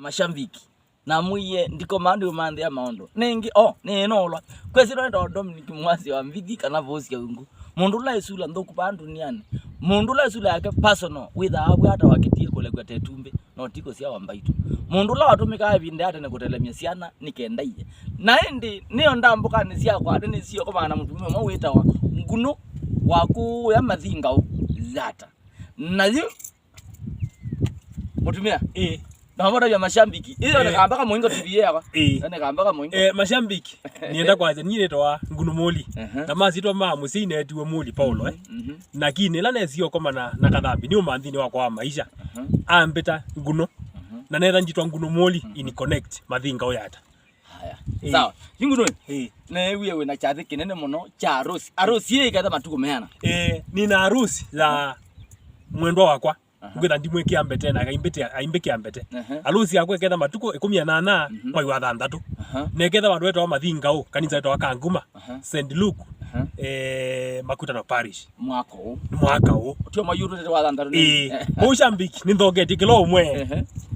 mashambiki na muye ndiko mandu mande ya maondo nengi ne nolwa kwesi ndo Dominic Mwasi wa mvidi kana vosi ya ungu mundu la isula ndoku bandu niani mundu la isula yake personal with abu hata wakitie kole kwa tetumbe no tiko sia wambaitu mundu la watumika binde hata ne kutelemia siana nikendaiye naendi niyo ndambuka ni sia kwa ni sio kama na mtu mwe wita wa ngunu waku ya mathingau lata nayo mutumia na mara ya mashambiki iyo nakambaka muingo TV yaba nakambaka muingo mashambiki nienda kwaje nyinetwa ngunu muli kama zitwa musine etiwe muli Paulo nakini la nesio koma na kadhambi ni umanthini wa kwa maisha ambeta nguno na netha njitwa ngunu muli in connect mathingau yata haya sawa ngunu na wewe na chathe kinene muno cha Arusi ikatha matuko meana nina Arusi la mwendo wakwa ngwetha ndimwe kiambete na aimbe kiambete Arusi yakwe ketha matuko 18 mwai wa 6 neketha bandu etwa mathingau kanisa etwa Kanguma St Luke makuta na parish mwaka o tio mayuru etwa 6 mushambiki ni ndogeti kilo umwe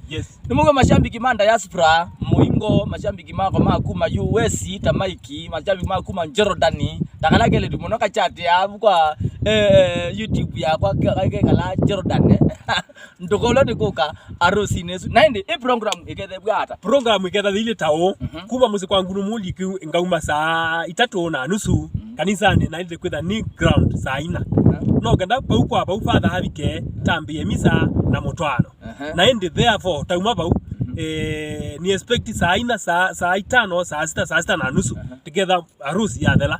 yes nimugo mashambiki manda yaspra muingo mashambiki mako makuma US tamaiki mashambiki makuma Jordani takalagele tumunoka chat ya kwa YouTube ya kwa kala Jordan ndokolo nikuka Arusi nesu naende program ikethe bwata program iketha thile tao kuma muzi kwa ngunu muli ngauma saa 3:30 kanisani na ile kwetha ni ground saa 4 no ganda bau kwa bau father habike tambie misa na motwano naende therefore tauma bau ni expect saa 4 saa 5 saa 6 saa 6:30 together Arusi ya thela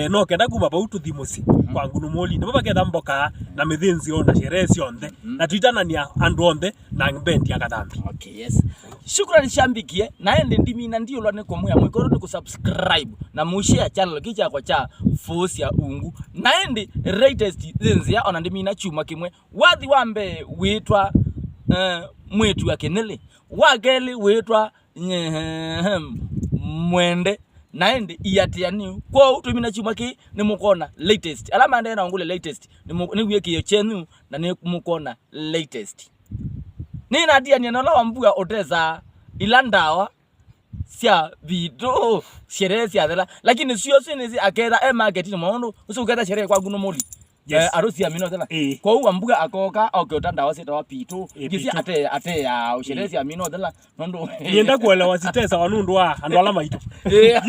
no kenda kuma bau tuthimusi kwa ngunu muli ne baba ketha mboka na mithinzi ona sherehe cionthe na tuitanania andu onthe na ngbendi ya kathambi okay yes shukrani shambikie naende ndimina ndio lwa niko muya mwikoro ni kusubscribe na mushare channel kicha kwa cha force ya ungu naende latest zenzi ya ona ndimina chuma kimwe wathi wambe witwa mwetu ya kenele wageli witwa mwende naende iyatiani kwa utumina chuma ki ni mukona latest alama ndena ngule latest ni wiki chenu na ni mukona latest ni nadia ni nola wambuga oteza ilandawa sia video sherehe sia thela lakini sio sinezi aketha market ni maondo usuketha sherehe kwa ngunu muli Arusi ya mino thela kwa huwa mbuga akoka okotanda wasita wapitu gisi ate ya sherehe ya mino thela nondo nienda kuelewa sitesa wanundu wa andu alama itu yes